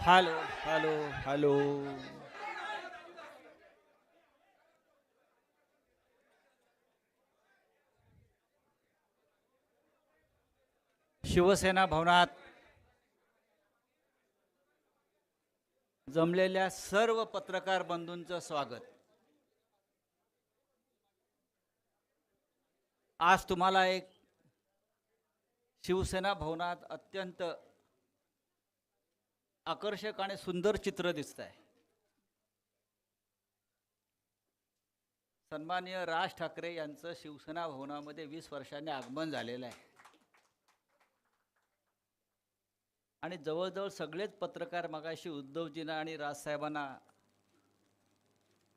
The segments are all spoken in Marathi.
Hello hello hello. शिवसेना भवनात जमलेल्या सर्व पत्रकार बंधूंचं स्वागत. आज तुम्हाला एक शिवसेना भवनात अत्यंत आकर्षक आणि सुंदर चित्र दिसत आहे. सन्माननीय राज ठाकरे यांचं शिवसेना भवनामध्ये 20 वर्षांनी आगमन झालेलं आहे. आणि जवळजवळ सगळेच पत्रकार मगाशी उद्धवजींना आणि राजसाहेबांना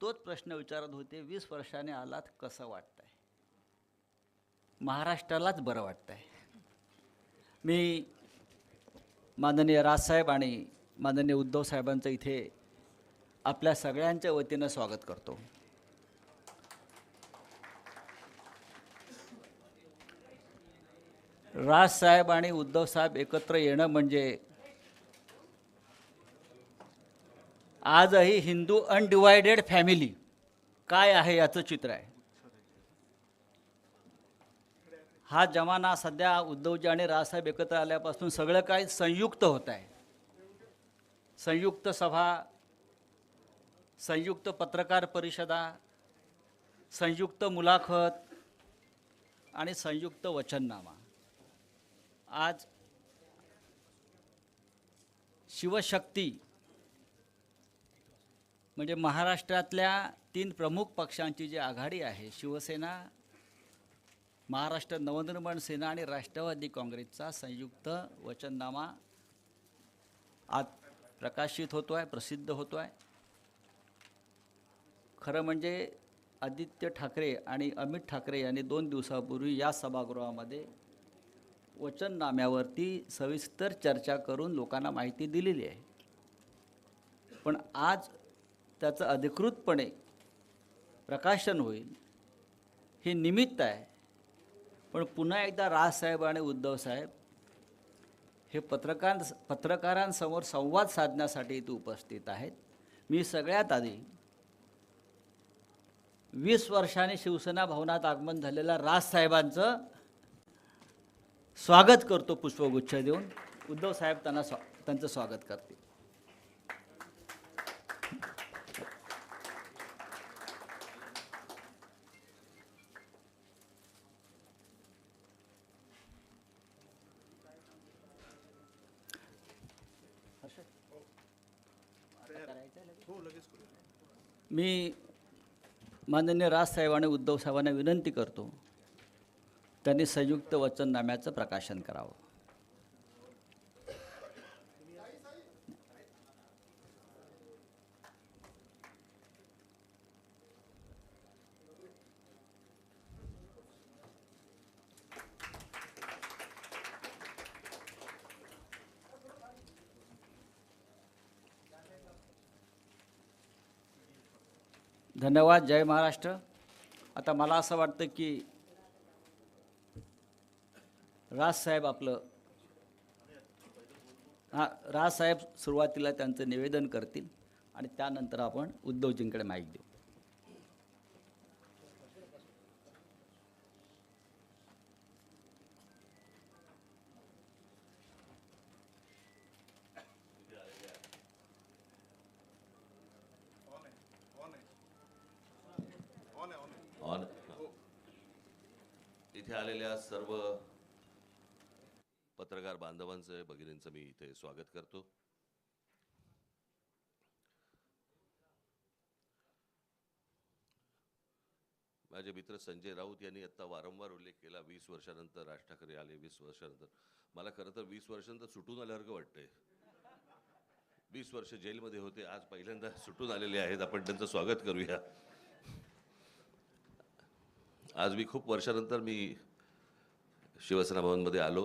तोच प्रश्न विचारत होते, 20 वर्षांनी आलात कसं वाटतंय? महाराष्ट्रालाच बरं वाटतंय. मी माननीय राजसाहेब आणि माननीय उद्धव साहेबांचं इथे आपल्या सगळ्यांच्या वतीनं स्वागत करतो. राजसाहेब आणि उद्धव साहेब एकत्र येणं म्हणजे आजही हिंदू अनडिवायडेड फॅमिली काय आहे याचं चित्र आहे. हा जमाना सध्या उद्धवजी आणि राजसाहेब एकत्र आल्यापासून सगळं काही संयुक्त होत आहे. संयुक्त सभा, संयुक्त पत्रकार परिषदा, संयुक्त मुलाखत आणि संयुक्त वचननामा. आज शिवशक्ती म्हणजे महाराष्ट्रातल्या 3 प्रमुख पक्षांची जी आघाडी आहे, शिवसेना, महाराष्ट्र नवनिर्माण सेना आणि राष्ट्रवादी काँग्रेसचा संयुक्त वचननामा आज प्रकाशित होतो आहे, प्रसिद्ध होतो आहे. खरं म्हणजे आदित्य ठाकरे आणि अमित ठाकरे यांनी 2 दिवसापूर्वी या सभागृहामध्ये वचननाम्यावरती सविस्तर चर्चा करून लोकांना माहिती दिलेली आहे. पण आज त्याचं अधिकृतपणे प्रकाशन होईल हे निमित्त आहे. पण पुन्हा एकदा राजसाहेब आणि उद्धव साहेब हे पत्रकारांसमोर संवाद साधण्यासाठी इथे उपस्थित आहेत. मी सगळ्यात आधी 20 वर्षांनी शिवसेना भवनात आगमन झालेल्या राजसाहेबांचं स्वागत करतो पुष्पगुच्छ देऊन. उद्धव साहेब त्यांचं स्वागत करतील. मी माननीय राजसाहेब आणि उद्धव साहेबांना विनंती करतो, त्यांनी संयुक्त वचननाम्याचं प्रकाशन करावं. धन्यवाद. जय महाराष्ट्र. आता मला असं वाटतं की राजसाहेब राजसाहेब सुरुवातीला त्यांचं निवेदन करतील आणि त्यानंतर आपण उद्धवजींकडे माईक देऊ. इथे आलेल्या सर्व पत्रकार बांधवांचं, भगिनींचं मी इथे स्वागत करतो. माझे मित्र संजय राऊत यांनी आता वारंवार उल्लेख केला, 20 वर्षानंतर राज ठाकरे आले. 20 वर्षानंतर मला खरं तर 20 वर्षानंतर सुटून आल्यासारखं वाटतंय. 20 वर्ष जेलमध्ये होते, आज पहिल्यांदा सुटून आलेले आहेत. आपण त्यांचं स्वागत करूया. आज मी खूप वर्षानंतर मी शिवसेना भवनमध्ये आलो.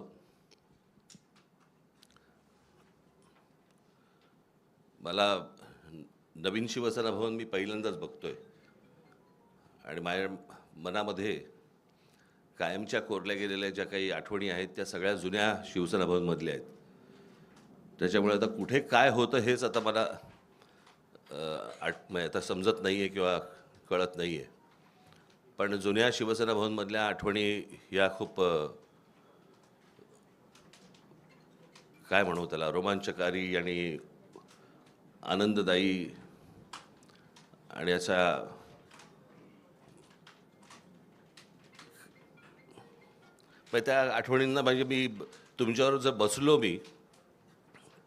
मला नवीन शिवसेना भवन मी पहिल्यांदाच बघतोय आणि माझ्या मनामध्ये कायमच्या कोरल्या गेलेल्या ज्या काही आठवणी आहेत त्या सगळ्या जुन्या शिवसेना भवनमधल्या आहेत. त्याच्यामुळे आता कुठे काय होतं हेच आता मला म्हणजे आता समजत नाही आहे किंवा कळत नाही आहे. पण जुन्या शिवसेना भवनमधल्या आठवणी या खूप काय म्हणू त्याला, रोमांचकारी आणि आनंददायी आणि अशा पण त्या आठवणींना म्हणजे मी तुमच्यावर जर बसलो मी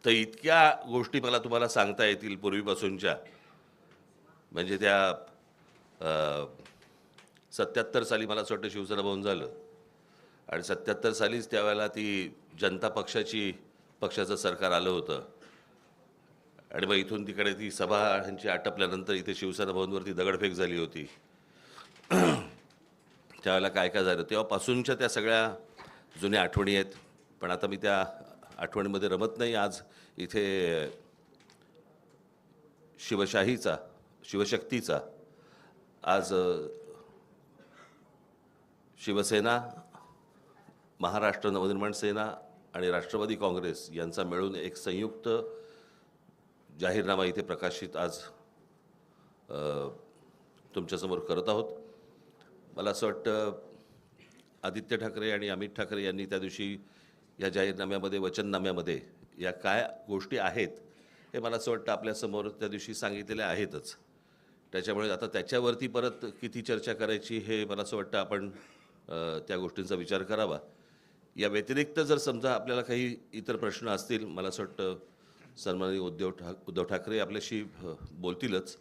तर इतक्या गोष्टी मला तुम्हाला सांगता येतील पूर्वीपासूनच्या. म्हणजे त्या 77 साली मला असं वाटतं शिवसेना भवन झालं आणि 77 सालीच त्यावेळेला ती जनता पक्षाचं सरकार आलं होतं आणि मग इथून तिकडे ती सभांची आटपल्यानंतर इथे शिवसेना भवनवरती दगडफेक झाली होती. त्यावेळेला काय काय झालं तेव्हापासूनच्या त्या सगळ्या जुन्या आठवणी आहेत. पण आता मी त्या आठवणीमध्ये रमत नाही. आज इथे शिवशक्तीचा आज शिवसेना, महाराष्ट्र नवनिर्माण सेना आणि राष्ट्रवादी काँग्रेस यांचा मिळून एक संयुक्त जाहीरनामा इथे प्रकाशित आज तुमच्यासमोर करत आहोत. मला असं वाटतं आदित्य ठाकरे आणि अमित ठाकरे यांनी त्या दिवशी या जाहीरनाम्यामध्ये, वचननाम्यामध्ये या काय गोष्टी आहेत हे मला असं वाटतं आपल्यासमोर त्या दिवशी सांगितलेल्या आहेतच. त्याच्यामुळे आता त्याच्यावरती परत किती चर्चा करायची हे मला असं वाटतं आपण त्या गोष्टींचा विचार करावा. या व्यतिरिक्त जर समजा आपल्याला काही इतर प्रश्न असतील, मला असं वाटतं सन्माननीय उद्धव ठाकरे आपल्याशी बोलतीलच,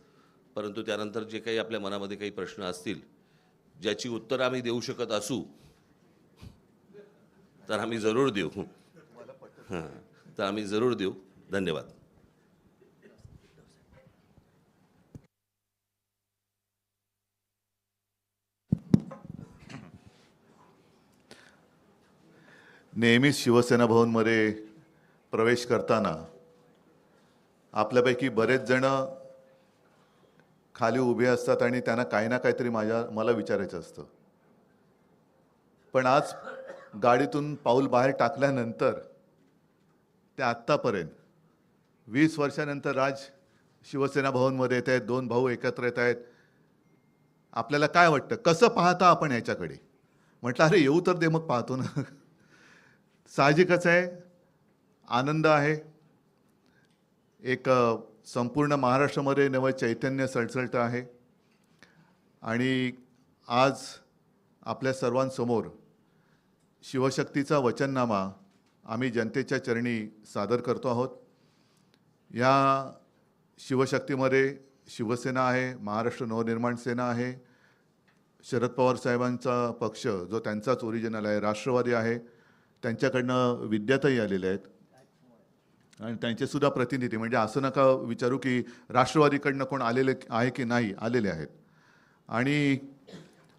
परंतु त्यानंतर जे काही आपल्या मनामध्ये काही प्रश्न असतील ज्याची उत्तरं आम्ही देऊ शकत असू तर आम्ही जरूर देऊ. हां, तर आम्ही जरूर देऊ. धन्यवाद. नेहमीच शिवसेना भवनमध्ये प्रवेश करताना आपल्यापैकी बरेच जण खाली उभे असतात आणि त्यांना काही ना काहीतरी मला विचारायचं असतं. पण आज गाडीतून पाऊल बाहेर टाकल्यानंतर ते आत्तापर्यंत 20 वर्षानंतर राज शिवसेना भवनमध्ये येत आहेत, 2 भाऊ एकत्र येत आहेत. आपल्याला काय वाटतं, कसं पाहता आपण ह्याच्याकडे? म्हटलं अरे येऊ तर दे, मग पाहतो ना. साहजिकच आहे, आनंद आहे. एक संपूर्ण महाराष्ट्रामध्ये नवं चैतन्य सळसळतं आहे आणि आज आपल्या सर्वांसमोर शिवशक्तीचा वचननामा आम्ही जनतेच्या चरणी सादर करतो आहोत. या शिवशक्तीमध्ये शिवसेना आहे, महाराष्ट्र नवनिर्माण सेना आहे, शरद पवार साहेबांचा पक्ष जो त्यांचाच ओरिजिनल आहे, राष्ट्रवादी आहे, त्यांच्याकडनं विद्याताई आलेल्या आहेत आणि त्यांचेसुद्धा प्रतिनिधी, म्हणजे असं नका विचारू की राष्ट्रवादीकडनं कोण आलेले आहे की नाही, आलेले आहेत. आणि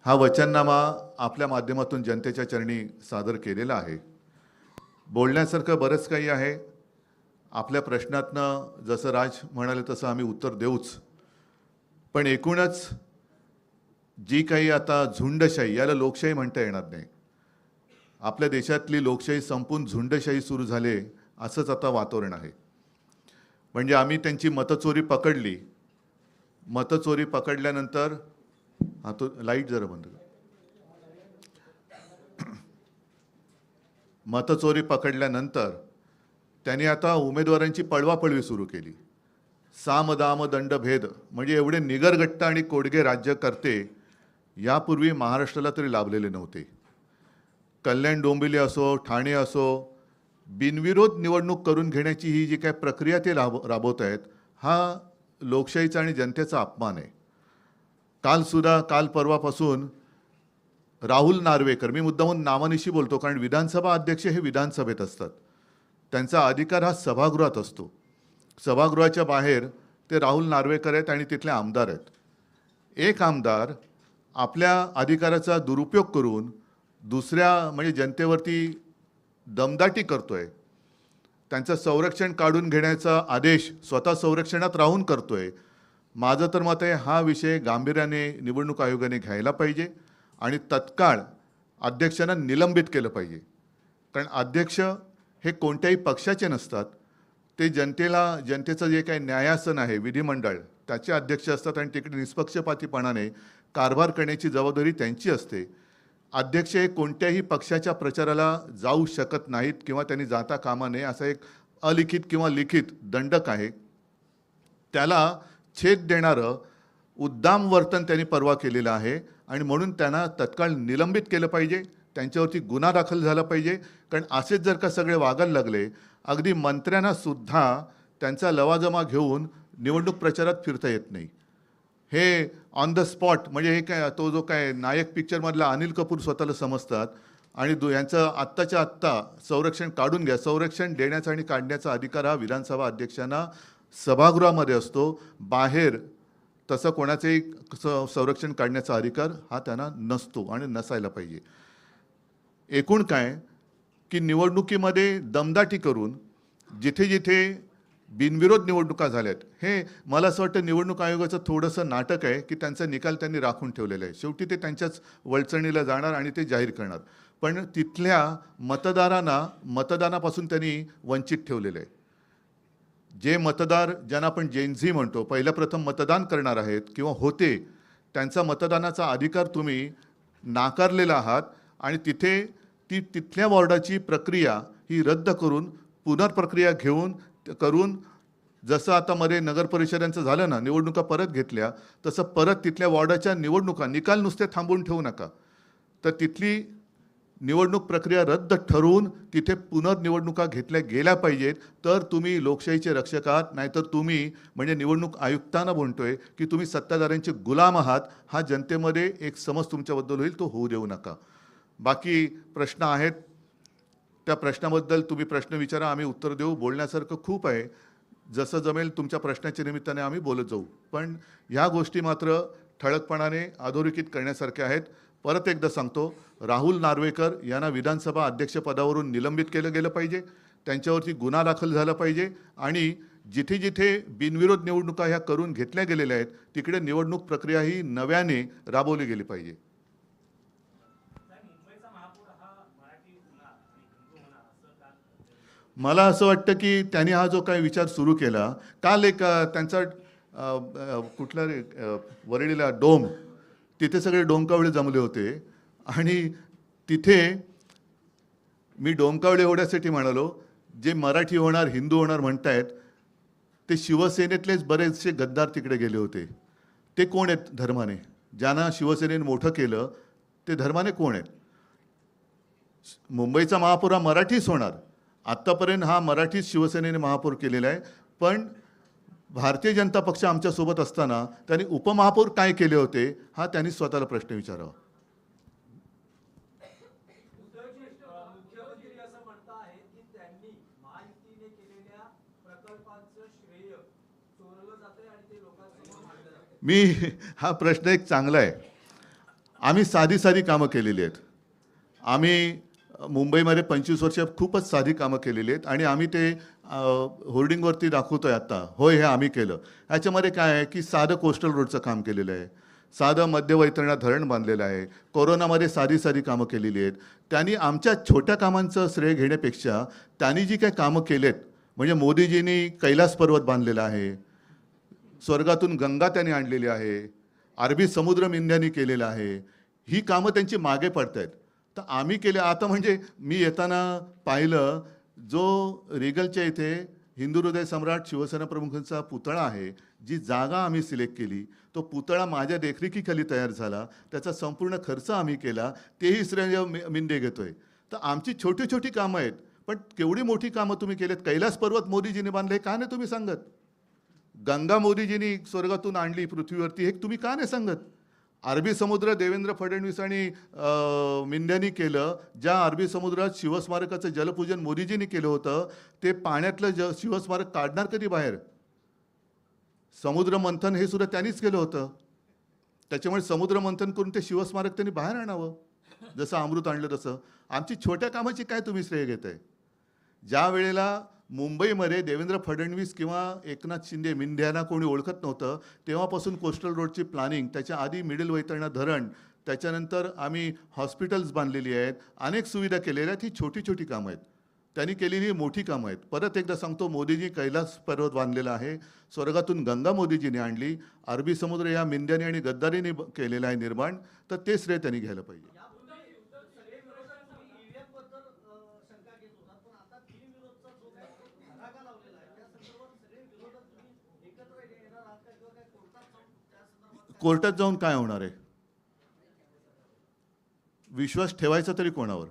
हा वचननामा आपल्या माध्यमातून जनतेच्या चरणी सादर केलेला आहे. बोलण्यासारखं बरंच काही आहे. आपल्या प्रश्नातनं जसं राज म्हणाले तसं आम्ही उत्तर देऊच. पण एकूणच जी काही आता झुंडशाही, याला लोकशाही म्हणता येणार नाही, आपल्या देशातली लोकशाही संपून झुंडशाही सुरू झाले असंच आता वातावरण आहे. म्हणजे आम्ही त्यांची मतचोरी पकडली. मतचोरी पकडल्यानंतर हा तो लाईट जरा बंद कर. मतचोरी पकडल्यानंतर त्यांनी आता उमेदवारांची पळवापळवी सुरू केली. साम दाम दंड भेद, म्हणजे एवढे निगरगट्टा आणि कोडगे राज्यकर्ते यापूर्वी महाराष्ट्राला तरी लाभलेले नव्हते. कल्याण डोंबिवली असो, ठाणे असो, बिनविरोध निवडणूक करून घेण्याची ही जी काय प्रक्रिया ते राबवत आहेत, हा लोकशाहीचा आणि जनतेचा अपमान आहे. काल परवापासून राहुल नार्वेकर, मी मुद्दामून नावानिशी बोलतो कारण विधानसभा अध्यक्ष हे विधानसभेत असतात, त्यांचा अधिकार हा सभागृहात असतो. सभागृहाच्या बाहेर ते राहुल नार्वेकर आहेत आणि तिथले आमदार आहेत. एक आमदार आपल्या अधिकाराचा दुरुपयोग करून दुसऱ्या म्हणजे जनतेवरती दमदाटी करतोय, त्यांचं संरक्षण काढून घेण्याचा आदेश स्वतः संरक्षणात राहून करतोय. माझं तर मत आहे हा विषय गांभीर्याने निवडणूक आयोगाने घ्यायला पाहिजे आणि तत्काळ अध्यक्षांना निलंबित केलं पाहिजे. कारण अध्यक्ष हे कोणत्याही पक्षाचे नसतात, ते जनतेचं जे काही न्यायासन आहे विधिमंडळ त्याचे अध्यक्ष असतात आणि तिकडे निष्पक्षपातीपणाने कारभार करण्याची जबाबदारी त्यांची असते. अध्यक्ष हे कोणत्याही पक्षाच्या प्रचाराला जाऊ शकत नाहीत किंवा त्यांनी जाता कामा नये असा एक अलिखित किंवा लिखित दंडक आहे. त्याला छेद देणारं उद्दाम वर्तन त्यांनी परवा केलेलं आहे आणि म्हणून त्यांना तत्काळ निलंबित केलं पाहिजे. त्यांच्यावरती गुन्हा दाखल झाला पाहिजे. कारण असेच जर का सगळे वागायला लागले, अगदी मंत्र्यांना सुद्धा त्यांचा लवाजमा घेऊन निवडणूक प्रचारात फिरता येत नाही. हे ऑन द स्पॉट म्हणजे हे काय तो जो काय नायक पिक्चरमधला अनिल कपूर स्वतःला समजतात आणि यांचं आत्ताच्या आत्ता संरक्षण काढून घ्या. संरक्षण देण्याचा आणि काढण्याचा अधिकार हा विधानसभा अध्यक्षांना सभागृहामध्ये असतो. बाहेर तसं कोणाचंही संरक्षण काढण्याचा अधिकार हा त्यांना नसतो आणि नसायला पाहिजे. एकूण काय की निवडणुकीमध्ये दमदाटी करून जिथे जिथे बिनविरोध निवडणुका झाल्यात, हे मला असं वाटतं निवडणूक आयोगाचं थोडंसं नाटक आहे की त्यांचा निकाल त्यांनी राखून ठेवलेला आहे. शेवटी ते त्यांच्याच वळचणीला जाणार आणि ते जाहीर करणार. पण तिथल्या मतदारांना मतदानापासून त्यांनी वंचित ठेवलेलं आहे. जे मतदार ज्यांना आपण जेनझी म्हणतो, पहिल्या प्रथम मतदान करणार आहेत किंवा होते, त्यांचा मतदानाचा अधिकार तुम्ही नाकारलेला आहात आणि तिथल्या वॉर्डाची प्रक्रिया ही रद्द करून पुनर्प्रक्रिया करून जसं आता मध्ये नगर परिषदांचं झालं ना, निवडणुका परत घेतल्या, तसं परत तिथल्या वॉर्डाच्या निवडणुका निकाल नुसते थांबवून ठेवू नका, तर तिथली निवडणूक प्रक्रिया रद्द ठरवून तिथे पुनर्निवडणुका घेतल्या गेल्या पाहिजेत. तर तुम्ही लोकशाहीचे रक्षक आहात. नाहीतर तुम्ही म्हणजे निवडणूक आयुक्तांना म्हणतोय की तुम्ही सत्ताधाऱ्यांचे गुलाम आहात. हा जनतेमध्ये एक समज तुमच्याबद्दल होईल, तो होऊ देऊ नका. बाकी प्रश्न आहेत, त्या प्रश्नाबद्दल तुम्ही प्रश्न विचारा, आम्ही उत्तर देऊ. बोलण्यासारखं खूप आहे. जसं जमेल तुमच्या प्रश्नाच्या निमित्ताने आम्ही बोलत जाऊ. पण ह्या गोष्टी मात्र ठळकपणाने अधोरेखित करण्यासारख्या आहेत. परत एकदा सांगतो, राहुल नार्वेकर यांना विधानसभा अध्यक्षपदावरून निलंबित केलं गेलं पाहिजे. त्यांच्यावरती गुन्हा दाखल झाला पाहिजे आणि जिथे जिथे बिनविरोध निवडणुका ह्या करून घेतल्या गेलेल्या आहेत तिकडे निवडणूक प्रक्रिया ही नव्याने राबवली गेली पाहिजे. मला असं वाटतं की त्यांनी हा जो काही विचार सुरू केला, काल एक त्यांचा कुठला रे वरळीला डोम, तिथे सगळे डोमकावळे जमले होते आणि तिथे मी डोमकावळे एवढ्यासाठी म्हणालो, जे मराठी होणार हिंदू होणार म्हणतायत ते शिवसेनेतलेच बरेचसे गद्दार तिकडे गेले होते. ते कोण आहेत धर्माने? ज्यांना शिवसेनेने मोठं केलं ते धर्माने कोण आहेत? मुंबईचा महापौर हा मराठीच होणार. आत्तापर्यंत हा मराठीच शिवसेनेने महापौर केलेला आहे. पण भारतीय जनता पक्ष आमच्यासोबत असताना त्यांनी उपमहापौर काय केले होते हा त्यांनी स्वतःला प्रश्न विचारावा. मुख्यमंत्री असं म्हणतात की त्यांनी महायुतीने केलेल्या प्रकल्पांचं श्रेय चोरलं जातंय आणि ते लोकांसमोर मांडलं जातंय. हा प्रश्न एक चांगला आहे. आम्ही साधी कामं केलेली आहेत. आम्ही मुंबईमध्ये 25 वर्ष खूपच साधी कामं केलेली आहेत आणि आम्ही ते होर्डिंगवरती दाखवतोय आता. होय, हे आम्ही केलं. ह्याच्यामध्ये काय आहे की साधं कोस्टल रोडचं काम केलेलं आहे, साधं मध्य वैतरणा धरण बांधलेलं आहे, कोरोनामध्ये साधी कामं केलेली आहेत. त्यांनी आमच्या छोट्या कामांचं श्रेय घेण्यापेक्षा त्यांनी जी काही कामं केलेत, म्हणजे मोदीजींनी कैलास पर्वत बांधलेला आहे, स्वर्गातून गंगा त्यांनी आणलेली आहे, अरबी समुद्र मिंध्यानी केलेलं आहे, ही कामं त्यांची मागे पडत आहेत. तर आम्ही केले. आता म्हणजे मी येताना पाहिलं, जो रिगलच्या इथे हिंदू हृदय सम्राट शिवसेना प्रमुखांचा पुतळा आहे, जी जागा आम्ही सिलेक्ट केली, तो पुतळा माझ्या देखरेखीखाली तयार झाला, त्याचा संपूर्ण खर्च आम्ही केला, तेही श्रेय मिंदे घेतोय. तर आमची छोटी कामं आहेत. पण केवढी मोठी कामं तुम्ही केलेत. कैलास पर्वत मोदीजीने बांधले, का नाही तुम्ही सांगत? गंगा मोदीजींनी स्वर्गातून आणली पृथ्वीवरती, हे तुम्ही का नाही सांगत? अरबी समुद्र देवेंद्र फडणवीस आणि मिंद्यांनी केलं. ज्या अरबी समुद्रात शिवस्मारकाचं जलपूजन मोदीजींनी केलं होतं, ते पाण्यातलं शिवस्मारक काढणार कधी बाहेर? समुद्र मंथन हे सुद्धा त्यांनीच केलं होतं. त्याच्यामुळे समुद्र मंथन करून ते शिवस्मारक त्यांनी बाहेर आणावं, जसं अमृत आणलं तसं. आमची छोट्या कामाची काय तुम्ही श्रेय घेताय? ज्या वेळेला मुंबईमध्ये देवेंद्र फडणवीस किंवा एकनाथ शिंदे मिंध्यांना कोणी ओळखत नव्हतं, तेव्हापासून कोस्टल रोडची प्लॅनिंग, त्याच्या आधी मिडल वैतरणा धरण, त्याच्यानंतर आम्ही हॉस्पिटल्स बांधलेली आहेत, अनेक सुविधा केलेल्या आहेत. ही छोटी कामं आहेत. त्यांनी केलेली ही मोठी कामं आहेत. परत एकदा सांगतो, मोदीजी कैलास पर्वत बांधलेला आहे, स्वर्गातून गंगा मोदीजीने आणली, अरबी समुद्र या मिंद्याने आणि गद्दारीने केलेला आहे निर्माण, तर ते श्रेय त्यांनी घ्यायला पाहिजे. सगळे विरोधक तुम्ही EVM बद्दल शंका घेत होतात, पण आता बिनविरोधचा जो काही धडाका लावलेला आहे त्या संदर्भात सगळे विरोधक तुम्ही एकत्र येणार आहात का, किंवा काय कोर्टात जाऊन त्या संदर्भात कोर्टात जाऊन काय होणार आहे? विश्वास ठेवायचा तरी कोणावर?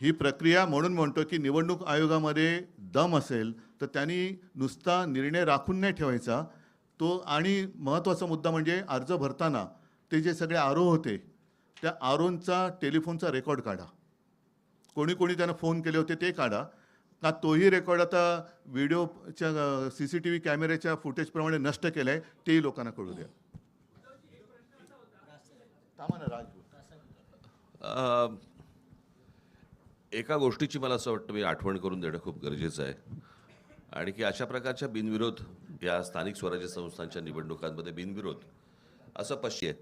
ही प्रक्रिया, म्हणून म्हणतो की निवडणूक आयोगामध्ये दम असेल तर त्यांनी नुसता निर्णय राखून नाही ठेवायचा तो. आणि महत्त्वाचा मुद्दा म्हणजे अर्ज भरताना ते जे सगळे आरोह होते त्या आरोहचा टेलिफोनचा रेकॉर्ड काढा. कोणी कोणी त्यांना फोन केले होते ते काढा, का तोही रेकॉर्ड आता व्हिडिओच्या CCTV कॅमेऱ्याच्या फुटेजप्रमाणे नष्ट केलं आहे तेही लोकांना कळू द्या. थांबा ना, राजू. एका गोष्टीची मला असं वाटतं मी आठवण करून देणं खूप गरजेचं आहे, आणि की अशा प्रकारच्या बिनविरोध या स्थानिक स्वराज्य संस्थांच्या निवडणुकांमध्ये बिनविरोध असं आहे.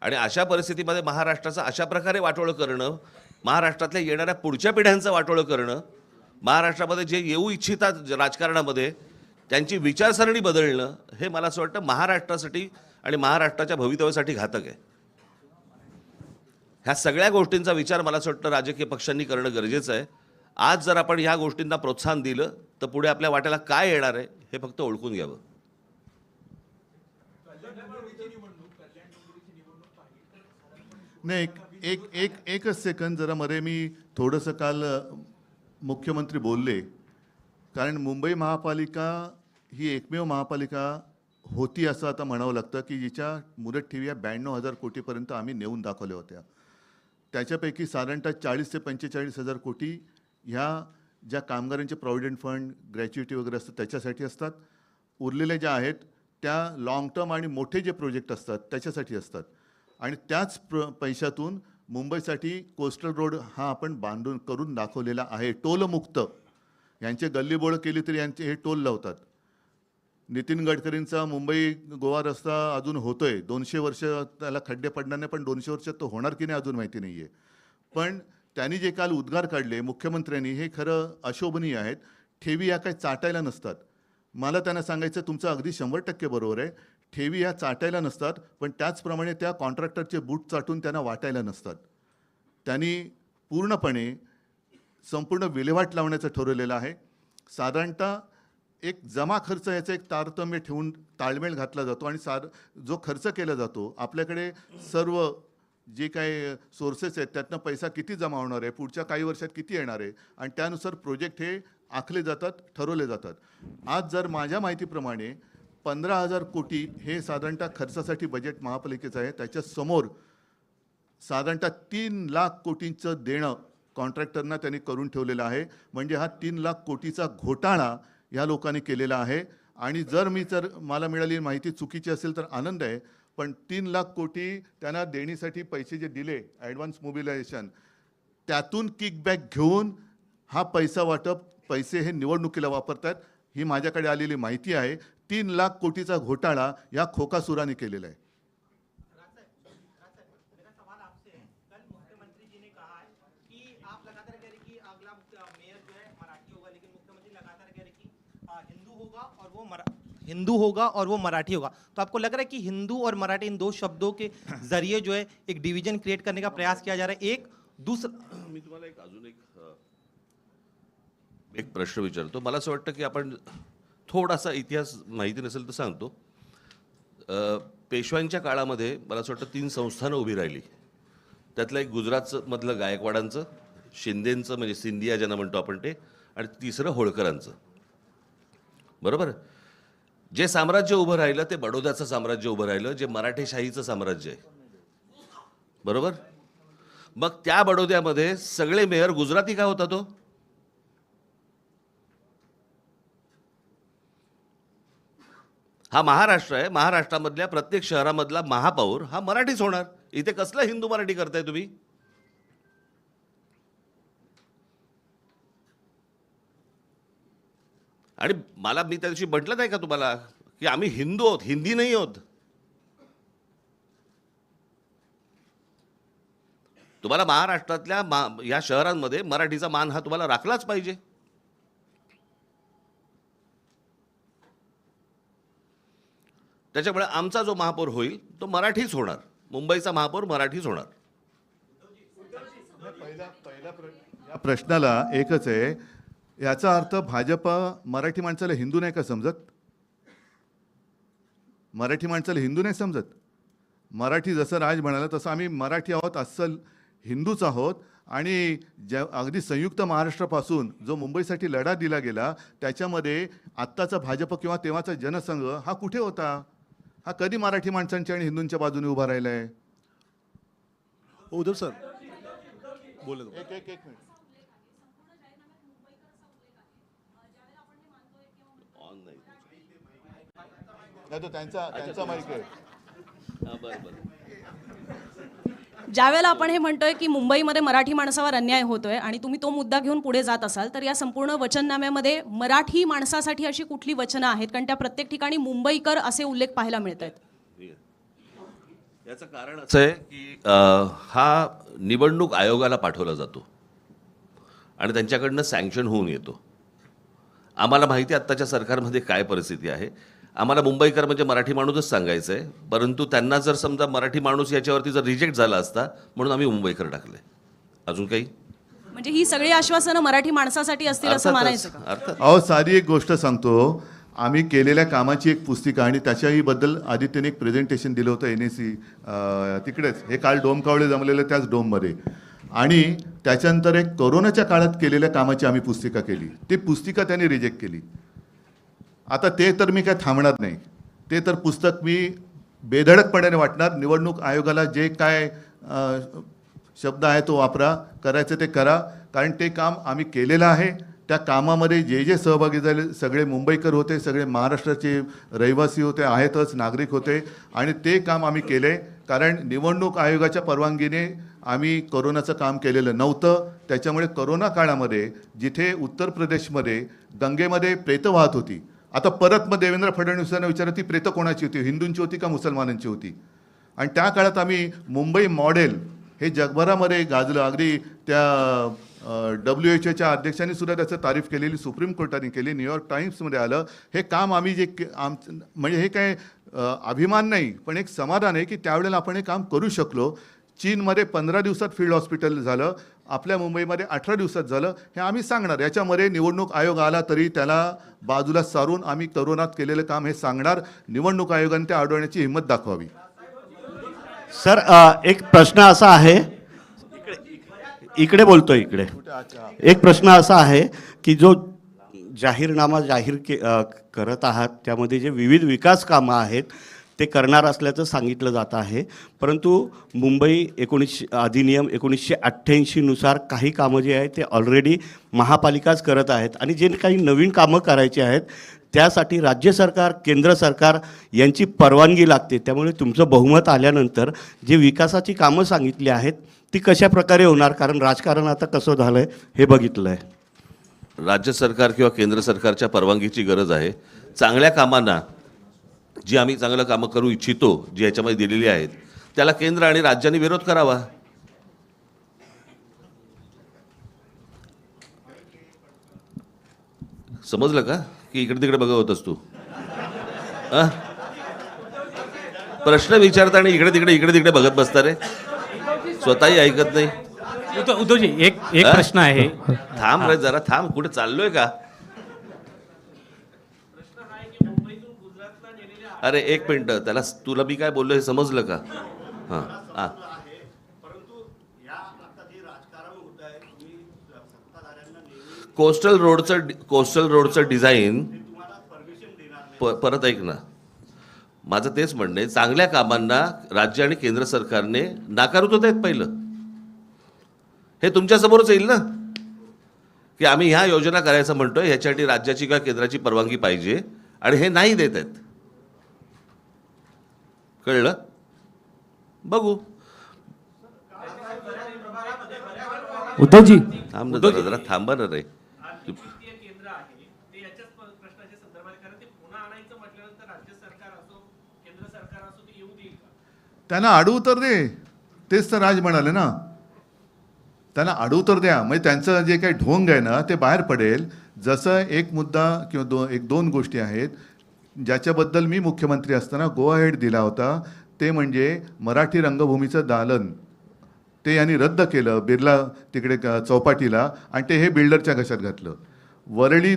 आणि अशा परिस्थितीमध्ये महाराष्ट्राचं अशा प्रकारे वाटोळं करणं, महाराष्ट्रातल्या येणाऱ्या पुढच्या पिढ्यांचं वाटोळं करणं, महाराष्ट्रामध्ये जे येऊ इच्छितात राजकारणामध्ये त्यांची विचारसरणी बदलणं, हे मला असं वाटतं महाराष्ट्रासाठी आणि महाराष्ट्राच्या भवितव्यासाठी घातक आहे. ह्या सगळ्या गोष्टींचा विचार मला असं वाटतं राजकीय पक्षांनी करणं गरजेचं आहे. आज जर आपण ह्या गोष्टींना प्रोत्साहन दिलं तर पुढे आपल्या वाट्याला काय येणार आहे हे फक्त ओळखून घ्यावं. नाही, एकच सेकंद जरा मध्ये मी थोडंसं काल मुख्यमंत्री बोलले, कारण मुंबई महापालिका ही एकमेव महापालिका होती असं आता म्हणावं लागतं की जिच्या मुदत ठेवी 92,000 कोटीपर्यंत आम्ही नेऊन दाखवल्या होत्या. त्याच्यापैकी साधारणतः 40 ते 45,000 कोटी ह्या ज्या कामगारांचे प्रॉव्हिडंट फंड, ग्रॅच्युइटी वगैरे असतात त्याच्यासाठी असतात. उरलेल्या ज्या आहेत त्या लाँग टर्म आणि मोठे जे प्रोजेक्ट असतात त्याच्यासाठी असतात. आणि त्याच पैशातून मुंबईसाठी कोस्टल रोड हा आपण करून दाखवलेला आहे, टोलमुक्त. यांचे गल्लीबोळं केली तरी यांचे हे टोल लावतात. नितीन गडकरींचा मुंबई गोवा रस्ता अजून होतोय, 200 वर्ष त्याला खड्डे पडणार नाही, पण 200 वर्षात तो होणार की नाही अजून माहिती नाही आहे. पण त्यांनी जे काल उद्गार काढले मुख्यमंत्र्यांनी हे खरं अशोभनीय आहेत. ठेवी या काही चाटायला नसतात. मला त्यांना सांगायचं तुमचं अगदी 100% बरोबर आहे, ठेवी या चाटायला नसतात, पण त्याचप्रमाणे त्या कॉन्ट्रॅक्टरचे बूट चाटून त्यांना वाटायला नसतात. त्यांनी पूर्णपणे संपूर्ण विल्हेवाट लावण्याचं ठरवलेलं आहे. साधारणतः एक जमा खर्च याचा एक तारतम्य ठेवून ताळमेळ घातला जातो आणि जो खर्च केला जातो आपल्याकडे सर्व जे काही सोर्सेस आहेत त्यातनं पैसा किती जमा होणार आहे, पुढच्या काही वर्षात किती येणार आहे, आणि त्यानुसार प्रोजेक्ट हे आखले जातात, ठरवले जातात. आज जर माझ्या माहितीप्रमाणे 15,000 कोटी हे साधारणतः खर्चासाठी बजेट महापालिकेचं आहे. त्याच्यासमोर साधारणतः 3 लाख कोटींचं देणं कॉन्ट्रॅक्टरना त्यांनी करून ठेवलेलं आहे. म्हणजे हा 3 लाख कोटीचा घोटाळा या लोकांनी केलेला आहे. आणि जर मला मिळालेली माहिती चुकीची असेल तर आनंद आहे, पण 3 लाख कोटी त्यांना देणीसाठी पैसे जे दिले ॲडव्हान्स मोबिलायझेशन, त्यातून किकबॅक घेऊन हा पैसा वाटप पैसे हे निवडणुकीला वापरतात, ही माझ्याकडे आलेली माहिती आहे. 3 लाख कोटीचा घोटाळा या खोकासुराने केलेला आहे. मेरा सवाल आपसे है, कल मुख्यमंत्री जी ने कहा है कि आप लगातार कह रहे कि अगला मेयर जो है मराठी होगा, लेकिन मुख्यमंत्री लगातार कह रहे कि हिंदू होगा और वो मराठी होगा. तो आपको लग रहा है कि हिंदू और मराठी इन दो शब्दों के जरिए जो है एक डिवीजन क्रिएट करने का प्रयास किया जा रहा है? एक दूसरा मी तुम्हाला अजून एक प्रश्न विचारतो. मला असं वाटतं की आपण थोडासा इतिहास माहिती नसेल तर सांगतो. पेशव्यांच्या काळामध्ये मला असं वाटतं 3 संस्थानं उभी राहिली. त्यातलं एक गुजरातचं मधलं गायकवाडांचं, शिंदेंचं म्हणजे सिंधिया ज्यांना म्हणतो आपण ते, आणि तिसरं होळकरांचं. बरोबर. जे साम्राज्य उभं राहिलं ते बडोद्याचं साम्राज्य उभं राहिलं, जे मराठेशाहीचं साम्राज्य आहे. बरोबर. मग त्या बडोद्यामध्ये सगळे मेयर गुजराती का होता तो? हा महाराष्ट्र आहे, महाराष्ट्रामधल्या प्रत्येक शहरामधला महापौर हा मराठीच होणार. इथे कसलं हिंदू मराठी करताय तुम्ही? आणि मी त्या दिवशी म्हटलं नाही का तुम्हाला की आम्ही हिंदू आहोत, हिंदी नाही आहोत. तुम्हाला महाराष्ट्रातल्या या शहरांमध्ये मराठीचा मान हा तुम्हाला राखलाच पाहिजे. त्याच्यामुळे आमचा जो महापौर होईल तो मराठीच होणार. मुंबईचा महापौर मराठीच होणार. या प्रश्नाला एकच आहे, याचा अर्थ भाजप मराठी माणसाला हिंदू नाही का समजत? मराठी माणसाला हिंदू नाही समजत? मराठी जसं राज म्हणाला तसं आम्ही मराठी आहोत, अस्सल हिंदूच आहोत. आणि अगदी संयुक्त महाराष्ट्रापासून जो मुंबईसाठी लढा दिला गेला त्याच्यामध्ये आत्ताचा भाजप किंवा तेव्हाचा जनसंघ हा कुठे होता? हा कधी मराठी माणसांच्या आणि हिंदूंच्या बाजूने उभा राहिला आहे? उद्धव सर बोले तो. एक एक एक मिनिट. ऑन नाही. नाही तो त्यांचा माईक आहे. बरं बरं. ज्यावेळेला आपण हे म्हणतोय की मुंबईमध्ये मराठी माणसावर अन्याय होतोय आणि तुम्ही तो मुद्दा घेऊन पुढे जात असाल तर या संपूर्ण वचननाम्यामध्ये मराठी माणसासाठी अशी कुठली वचनं आहेत? कारण त्या प्रत्येक ठिकाणी मुंबईकर असे उल्लेख पाहायला मिळत आहेत. याचं कारण असं आहे की हा निवडणूक आयोगाला पाठवला जातो आणि त्यांच्याकडनं सँक्शन होऊन येतो. आम्हाला माहिती आहे आत्ताच्या सरकारमध्ये काय परिस्थिती आहे. आम्हाला मुंबईकर म्हणजे मराठी माणूसच सांगायचं आहे, परंतु त्यांना जर समजा मराठी माणूस याच्यावरती जर रिजेक्ट झाला असता म्हणून आम्ही मुंबईकर टाकले. अजून काही? म्हणजे ही सगळी आश्वासनं मराठी माणसासाठी असतील असं मानायचं का? अर्थात. अहो साधी एक गोष्ट सांगतो. आम्ही केलेल्या कामाची एक पुस्तिका आणि त्याच्याही बद्दल आदित्यने एक प्रेझेंटेशन दिलं होतं NAC तिकडेच. हे काल डोम कावळे जमलेलं त्याच डोममध्ये. आणि त्याच्यानंतर एक कोरोनाच्या काळात केलेल्या कामाची आम्ही पुस्तिका केली. ती पुस्तिका त्यांनी रिजेक्ट केली. आता ते तर मी काय थांबणार नाही. ते तर पुस्तक मी बेधडकपणाने वाटणार. निवडणूक आयोगाला जे काय शब्द आहे तो वापरा, करायचं ते करा. कारण ते काम आम्ही केलेलं आहे. त्या कामामध्ये जे जे सहभागी झाले सगळे मुंबईकर होते, सगळे महाराष्ट्राचे रहिवासी होते, आहेतच, नागरिक होते. आणि ते काम आम्ही केले. कारण निवडणूक आयोगाच्या परवानगीने आम्ही कोरोनाचं काम केलेलं नव्हतं. त्याच्यामुळे कोरोना काळामध्ये जिथे उत्तर प्रदेशमध्ये गंगेमध्ये प्रेतं वाहत होती, आता परत मग देवेंद्र फडणवीसांना विचारलं ती प्रेतं कोणाची होती, हिंदूंची होती का मुसलमानांची होती? आणि त्या काळात आम्ही मुंबई मॉडेल हे जगभरामध्ये गाजलं. अगदी त्या WHO अध्यक्षांनी सुद्धा त्याचं तारीफ केलेली सुप्रीम कोर्टाने केली, न्यूयॉर्क टाइम्समध्ये आलं. हे काम आम्ही जे म्हणजे हे काय अभिमान नाही पण एक समाधान आहे की त्यावेळेला आपण हे काम करू शकलो. चीनमध्ये 15 दिवसात फील्ड हॉस्पिटल झालं, आपल्या मुंबईमध्ये 18 दिवसात झालं. हे आम्ही सांगणार. याच्यामध्ये निवडणूक आयोग आला तरी त्याला बाजूला सारून आम्ही कोरोनात केलेलं काम हे सांगणार. निवडणूक आयोगाने ते अडवण्याची हिंमत दाखवावी. सर एक प्रश्न असा आहे, इकडे बोलतोय, इकडे एक प्रश्न असा आहे की जो जाहीरनामा करत आहात त्यामध्ये जे विविध विकास कामं आहेत ते करणार असल्याचं सांगितलं जात आहे. परंतु मुंबई अधिनियम 1988 नुसार काही कामं जे आहेत ते ऑलरेडी महापालिकाच करत आहेत आणि जे काही नवीन कामं करायची आहेत त्यासाठी राज्य सरकार, केंद्र सरकार यांची परवानगी लागते. त्यामुळे तुमचं बहुमत आल्यानंतर जे विकासाची कामं सांगितली आहेत ती कशा प्रकारे होणार? कारण राजकारण आता कसं झालं आहे हे बघितलं आहे. राज्य सरकार किंवा केंद्र सरकारच्या परवानगीची गरज आहे. चांगल्या कामांना जी आम्ही चांगलं कामं करू इच्छितो, जी याच्यामध्ये दिलेली आहेत, त्याला केंद्र आणि राज्यांनी विरोध करावा. समजलं का की इकडे तिकडे बघत होतस तू? प्रश्न विचारता आणि इकडे तिकडे बघत बसता रे, स्वतःही ऐकत नाही. उद्धवजी एक प्रश्न आहे. थांब रे जरा थांब. कुठे चाललोय का? अरे एक मिनिट, त्याला तुला मी काय बोललो हे समजलं का? हां हां. कोस्टल रोडचं डिझाईन परत ऐक ना, माझं तेच म्हणणं आहे. चांगल्या कामांना राज्य आणि केंद्र सरकारने नाकारत होत आहेत. पहिलं हे तुमच्यासमोरच येईल ना की आम्ही ह्या योजना करायचं म्हणतोय, ह्याच्यासाठी राज्याची किंवा केंद्राची परवानगी पाहिजे आणि हे नाही देत आहेत. कळलं? बघू. उद्धवजी थांब ना जरा थांबा ना रे. त्यांना अडवू तर दे. तेच तर राज म्हणाले ना. त्यांना अडू तर द्या, म्हणजे त्यांचं जे काही ढोंग आहे ना ते बाहेर पडेल. जसं एक मुद्दा किंवा दोन गोष्टी आहेत ज्याच्याबद्दल मी मुख्यमंत्री असताना गो अहेड दिला होता, ते म्हणजे मराठी रंगभूमीचं दालन ते यांनी रद्द केलं बिर्ला तिकडे चौपाटीला, आणि ते हे बिल्डरच्या घशात घातलं. वरळी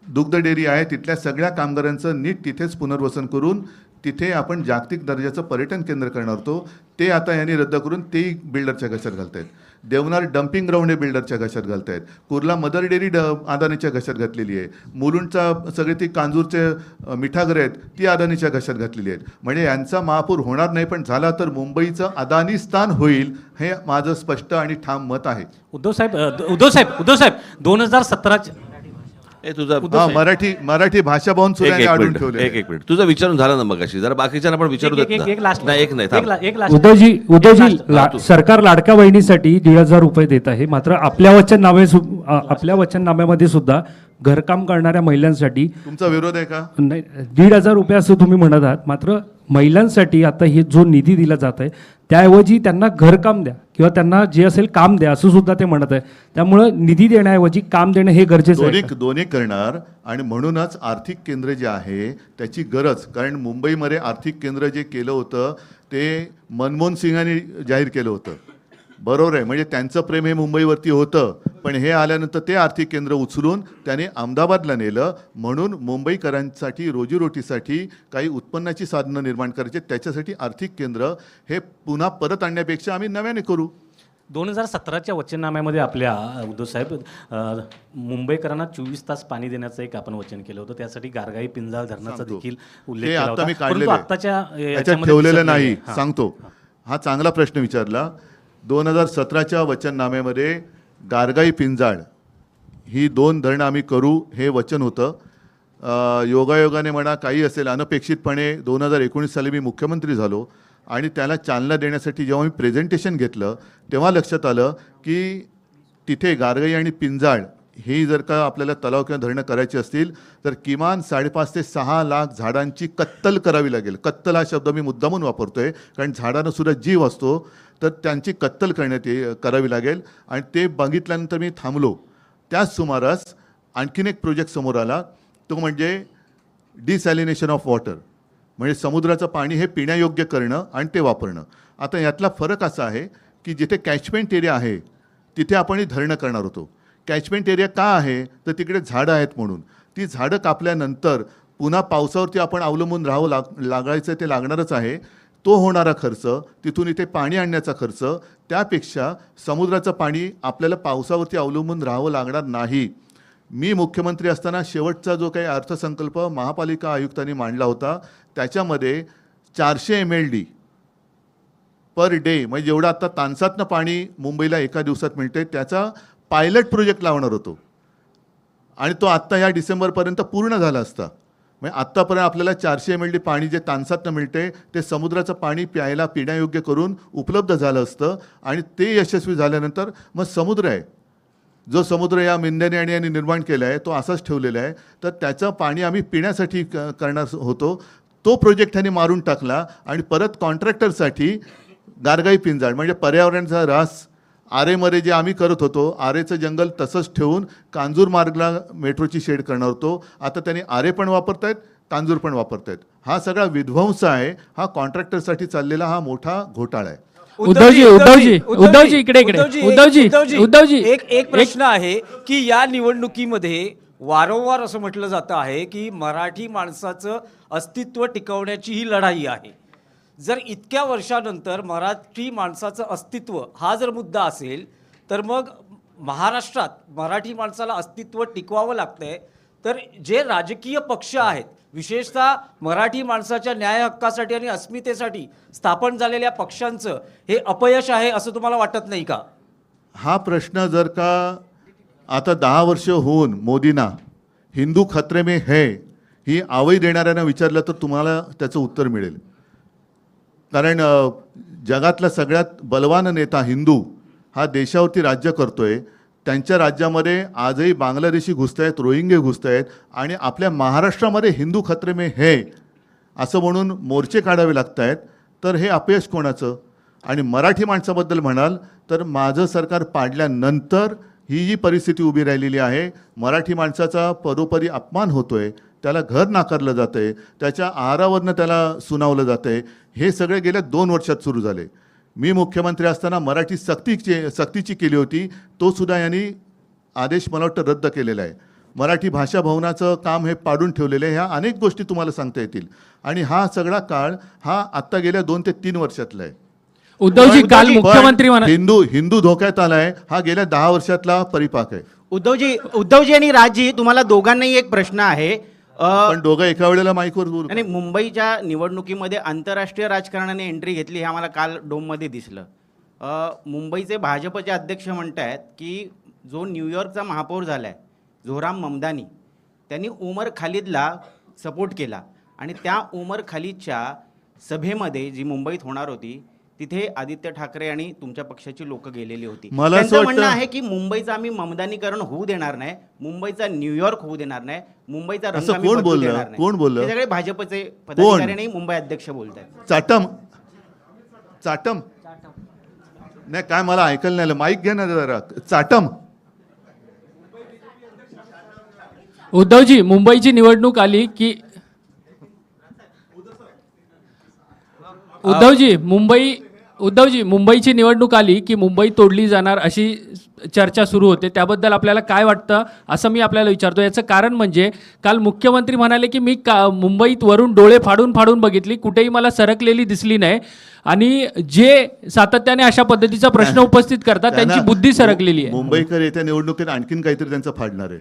दुग्ध डेअरी आहे तिथल्या सगळ्या कामगारांचं नीट तिथेच पुनर्वसन करून तिथे आपण जागतिक दर्जाचं पर्यटन केंद्र करणार होतो, ते आता यांनी रद्द करून तेही बिल्डरच्या घशात घालत आहेत. देवनार डम्पिंग ग्राउंड हे बिल्डरच्या घशात घालत आहेत. कुर्ला मदर डेअरी अदानीच्या घशात घातलेली आहे. मुलुंडचा सगळे ती कांजूरचे मिठागरे आहेत ती अदानीच्या घशात घातलेली आहेत. म्हणजे यांचा महापूर होणार नाही, पण झाला तर मुंबईचं अदानीस्थान होईल, हे माझं स्पष्ट आणि ठाम मत आहे. उद्धव साहेब 2017 ए तुझा हा, मराठी भाषा भवन सुद्धा यांनी अडवून ठेवले. एक मिनिट तुझं विचारून झालं ना मगाशी, जरा बाकीच्यांना पण विचारू देत एक ना. लास्ट नाही, एक नाही, थांब. एक लास्ट उद्धवजी सरकार लाडक्या बहिणीसाठी 1,500 रुपये देत आहे, मात्र आपल्या वचननाम्यामध्ये सुद्धा घरकाम करणाऱ्या महिलांसाठी तुमचा विरोध आहे का? नाही 1,500 रुपये असं तुम्ही म्हणत आहात, मात्र महिलांसाठी आता हे जो निधी दिला जात आहे त्याऐवजी त्यांना घरकाम द्या किंवा त्यांना जे असेल काम द्या असं सुद्धा ते म्हणत आहे. त्यामुळं निधी देण्याऐवजी काम देणं हे गरजेचं आहे का? दोन्ही करणार, आणि म्हणूनच आर्थिक केंद्र जे आहे त्याची गरज, कारण मुंबईमध्ये आर्थिक केंद्र जे केलं होतं ते मनमोहन सिंगांनी जाहीर केलं होतं, बरोबर आहे. म्हणजे त्यांचं प्रेम हे मुंबईवरती होतं, पण हे आल्यानंतर ते आर्थिक केंद्र उचलून त्याने अहमदाबादला नेलं. म्हणून मुंबईकरांसाठी रोजीरोटीसाठी काही उत्पन्नाची साधनं निर्माण करायची, त्याच्यासाठी आर्थिक केंद्र हे पुन्हा परत आणण्यापेक्षा आम्ही नव्याने करू. 2017च्या वचननाम्यामध्ये आपल्या उद्धव साहेब मुंबईकरांना 24 तास पाणी देण्याचं एक आपण वचन केलं होतं, त्यासाठी गारगाई पिंजाळ धरणाचा सांगतो. देखील ते उल्लेख केला आता होता, मी परंतु काढलेलं आहे. आत्ताच्या याच्यात याच्यामध्ये ठेवलेलं दिसत नाही. नाहीये. हां. सांगतो, हा चांगला प्रश्न विचारला. 2017च्या वचननाम्यामध्ये गारगाई पिंजाळ ही 2 धरणं आम्ही करू हे वचन होतं. योगायोगाने म्हणा काही असेल, अनपेक्षितपणे 2019 साली मी मुख्यमंत्री झालो आणि त्याला चालना देण्यासाठी जेव्हा मी प्रेझेंटेशन घेतलं तेव्हा लक्षात आलं की तिथे गारगाई आणि पिंजाळ ही जर का आपल्याला तलाव किंवा धरणं करायची असतील तर किमान 5.5 ते 6 लाख झाडांची कत्तल करावी लागेल. कत्तल हा शब्द मी मुद्दामून वापरतोय कारण झाडांना सुद्धा जीव असतो, तर त्यांची कत्तल करावी लागेल. आणि ते बघितल्यानंतर मी थांबलो. त्याच सुमारास आणखीन एक प्रोजेक्ट समोर आला, तो म्हणजे डिसॅलिनेशन ऑफ वॉटर, म्हणजे समुद्राचं पाणी हे पिण्यायोग्य करणं आणि ते वापरणं. आता यातला फरक असा आहे की जिथे कॅचमेंट एरिया आहे तिथे आपण ही धरणं करणार होतो. कॅचमेंट एरिया का आहे तर तिकडे झाडं आहेत म्हणून. ती झाडं कापल्यानंतर पुन्हा पावसावरती आपण अवलंबून राहावं लागायचं, ते लागणारच आहे. तो होणारा खर्च, तिथून इथे पाणी आणण्याचा खर्च, त्यापेक्षा समुद्राचं पाणी आपल्याला पावसावरती अवलंबून राहावं लागणार नाही. मी मुख्यमंत्री असताना शेवटचा जो काही अर्थसंकल्प महापालिका आयुक्तांनी मांडला होता त्याच्यामध्ये 400 MLD पर डे, म्हणजे जेवढं आता तानसातनं पाणी मुंबईला एका दिवसात मिळते त्याचा पायलट प्रोजेक्ट लावणार होतो आणि तो आत्ता या डिसेंबरपर्यंत पूर्ण झाला असता. म्हणजे आत्तापर्यंत आपल्याला 400 MLD पाणी जे तानसातनं मिळते ते समुद्राचं पाणी प्यायला पिण्यायोग्य करून उपलब्ध झालं असतं. आणि ते यशस्वी झाल्यानंतर मग समुद्र आहे, जो समुद्र या मिंद्याने आणि यांनी निर्माण केला आहे तो असाच ठेवलेला आहे, तर त्याचं पाणी आम्ही पिण्यासाठी करणार होतो. तो प्रोजेक्ट ह्याने मारून टाकला आणि परत कॉन्ट्रॅक्टरसाठी गारगाई पिंजाळ म्हणजे पर्यावरणाचा ऱ्हास, आरेमध्ये जे आम्ही करत होतो आरेचं जंगल तसंच ठेवून कांजूर मार्गला मेट्रोची शेड करणार होतो. आता त्यांनी आरे पण वापरतायत, कांजूर पण वापरतायत. हा सगळा विध्वंस आहे, हा कॉन्ट्रॅक्टरसाठी चाललेला हा मोठा घोटाळा आहे. उद्धवजी इकडे एक प्रश्न आहे की या निवडणुकीमध्ये वारंवार असं म्हटलं जातं आहे की मराठी माणसाचं अस्तित्व टिकवण्याची ही लढाई आहे. जर इतक्या वर्षानंतर मराठी माणसाचं अस्तित्व हा जर मुद्दा असेल तर मग महाराष्ट्रात मराठी माणसाला अस्तित्व टिकवावं लागतंय, तर जे राजकीय पक्ष आहेत विशेषतः मराठी माणसाच्या न्याय हक्कासाठी आणि अस्मितेसाठी स्थापन झालेल्या पक्षांचं हे अपयश आहे असं तुम्हाला वाटत नाही का? हा प्रश्न जर का आता 10 वर्ष होऊन मोदींना हिंदू खतरे में है ही आवई देणाऱ्यांना विचारलं तर तुम्हाला त्याचं उत्तर मिळेल. कारण जगातला सगळ्यात बलवान नेता हिंदू हा देशावरती राज्य करतोय. त्यांच्या राज्यामध्ये आजही बांगलादेशी घुसत आहेत, रोहिंगे घुसत आहेत आणि आपल्या महाराष्ट्रामध्ये हिंदू खतरे में है असं म्हणून मोर्चे काढावे लागत आहेत. तर हे अपयश कोणाचं? आणि मराठी माणसाबद्दल म्हणाल तर माझं सरकार पाडल्यानंतर ही जी परिस्थिती उभी राहिलेली आहे, मराठी माणसाचा परोपरी अपमान होतोय, त्याला घर नाकारलं जातंय, त्याच्या आहारावरनं त्याला सुनावलं जातंय, हे सगळे गेल्या 2 वर्षात सुरू झाले. मी मुख्यमंत्री असताना मराठी सक्तीची केली होती, तो सुद्धा यांनी आदेश मला वाटतं रद्द केलेला आहे. मराठी भाषा भवनाचं काम हे पाडून ठेवलेलं आहे. ह्या अनेक गोष्टी तुम्हाला सांगता येतील आणि हा सगळा काळ हा आत्ता गेल्या 2 ते 3 वर्षातला आहे. उद्धवजी काल पण मुख्यमंत्री म्हणा हिंदू धोक्यात आलाय हा गेल्या 10 वर्षातला परिपाक आहे. उद्धवजी आणि राजजी, तुम्हाला दोघांनाही एक प्रश्न आहे. पण दोघं एका वेळेला माईकवर बोलू. आणि मुंबईच्या निवडणुकीमध्ये आंतरराष्ट्रीय राजकारणाने एंट्री घेतली हे आम्हाला काल डोममध्ये दिसलं. मुंबईचे भाजपचे अध्यक्ष म्हणत आहेत की जो न्यूयॉर्कचा महापौर झाला आहे झोराम ममदानी, त्यांनी उमर खालिदला सपोर्ट केला आणि त्या उमर खालिदच्या सभेमध्ये जी मुंबईत होणार होती तिथे आदित्य ठाकरे आणि तुमच्या पक्षाची लोक गेलेली होती. मला असं त्यांचं म्हणणं वाटतं- आहे की मुंबईचं आम्ही ममदानीकरण होऊ देणार नाही, मुंबईचा न्यूयॉर्क होऊ देणार नाही, मुंबईचा रंग असं आम्ही कोण बदलू बोललं? देणार नाही. कोण बोललं? हे सगळे भाजपचे पदाधिकारी आणि मुंबई अध्यक्ष बोलत आहेत. चाटम नाही काय मला ऐकायला नाही आलं. माईक घे ना जरा. चाटम. उद्धवजी मुंबईची निवडणूक आली की उद्धवजी मुंबईची निवडणूक आली की मुंबई तोडली जाणार अशी चर्चा सुरू होते. त्याबद्दल आपल्याला काय वाटतं असं मी आपल्याला विचारतो. याचं कारण म्हणजे काल मुख्यमंत्री म्हणाले की मी मुंबईत वरून डोळे फाडून बघितली, कुठेही मला सरकलेली दिसली नाही आणि जे सातत्याने अशा पद्धतीचा प्रश्न उपस्थित करतात त्यांची बुद्धी सरकलेली आहे. मुंबईकर येत्या निवडणुकीत आणखीन काहीतरी त्यांचं फाडणार आहे.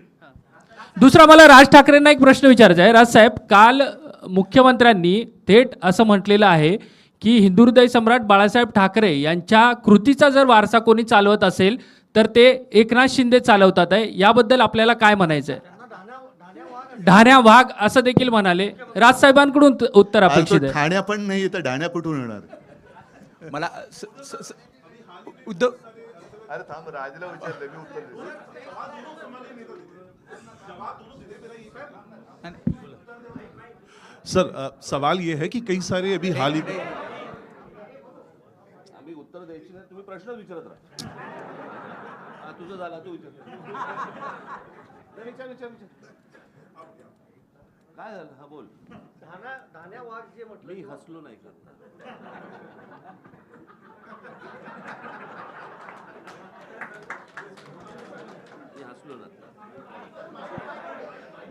दुसरा मला राज ठाकरेंना एक प्रश्न विचारायचा आहे. राजसाहेब, काल मुख्यमंत्र्यांनी थेट असं म्हटलेलं आहे की हिंदुहृदय सम्राट बाळासाहेब ठाकरे यांच्या कृतीचा जर वारसा कोणी चालवत असेल तर ते एकनाथ शिंदे चालवतात आहे. याबद्दल आपल्याला काय म्हणायचं आहे? ढाण्या वाघ असं देखील म्हणाले. राजसाहेबांकडून उत्तर अपेक्षित आहे. ठाण्या पण नाही तर ढाण्या कुठून येणार? मला उद्धव अरे थांब, राजला विचारलं मी उत्तर देतो. सर सवाल ये है कि कई सारे अभी हाल ही आम्ही उत्तर द्यायची नाही, तुम्ही प्रश्न विचारत राहा. तुझं झाला तू विचार. विचार काय झालं? हा बोल. धान्या वाघ जे म्हटलं मी हसलो नाही का? मी हसलो ना.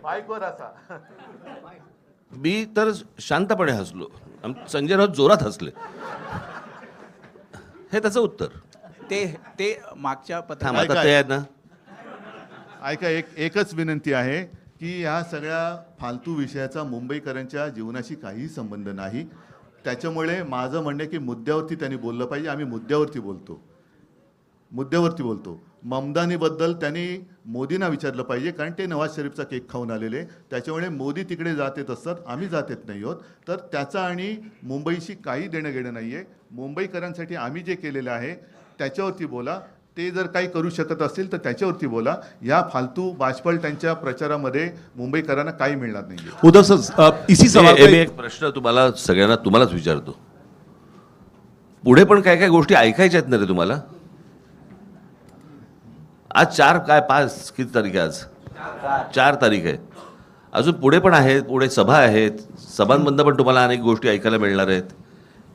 माईकवर असा. मी तर शांतपणे हसलो. संजय राऊत जोरात हसले. हे त्याचं उत्तर. ते मागच्या थांब, आता ते आहे ना. ऐका, एकच विनंती आहे की ह्या सगळ्या फालतू विषयाचा मुंबईकरांच्या जीवनाशी काहीही संबंध नाही. त्याच्यामुळे माझं म्हणणं आहे की मुद्द्यावरती त्यांनी बोललं पाहिजे. आम्ही मुद्द्यावरती बोलतो. ममदानीबद्दल त्यांनी मोदींना विचारलं पाहिजे, कारण ते नवाज शरीफचा केक खाऊन आलेले. त्याच्यामुळे मोदी तिकडे जात येत असतात, आम्ही जात येत नाही आहोत. तर त्याचा आणि मुंबईशी काही देणं घेणं नाही आहे. मुंबईकरांसाठी आम्ही जे केलेलं आहे त्याच्यावरती बोला. ते जर काही करू शकत असतील तर त्याच्यावरती बोला. या फालतू बाजपलट्यांच्या प्रचारामध्ये मुंबईकरांना काही मिळणार नाही. उद्धव सर इसी सवाल मी एक प्रश्न तुम्हालाच विचारतो. पुढे पण काय काय गोष्टी ऐकायच्या आहेत ना रे तुम्हाला? आज 5 किती तारीख आहे? आज 4 तारीख आहे. अजून पुढे पण आहेत, पुढे सभा आहेत. सभांमधनं पण तुम्हाला अनेक गोष्टी ऐकायला मिळणार आहेत.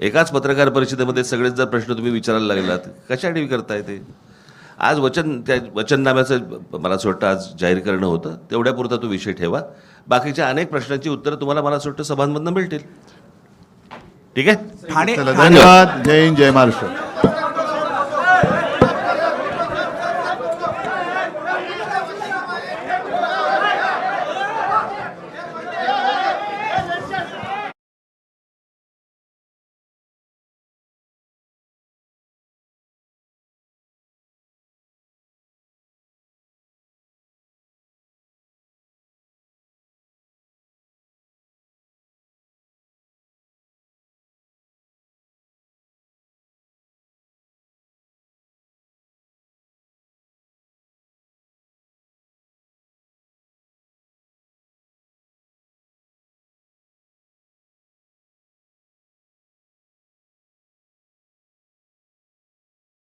एकाच पत्रकार परिषदेमध्ये सगळेच जर प्रश्न तुम्ही विचारायला लागलात, कशासाठी करताय ते? आज त्या वचननाम्याचं मला असं वाटतं आज जाहीर करणं होतं, तेवढ्यापुरता तो विषय ठेवा. बाकीच्या अनेक प्रश्नांची उत्तरं तुम्हाला मला असं वाटतं सभांमधनं मिळतील. ठीक आहे. धन्यवाद. जय हिंद, जय महाराष्ट्र.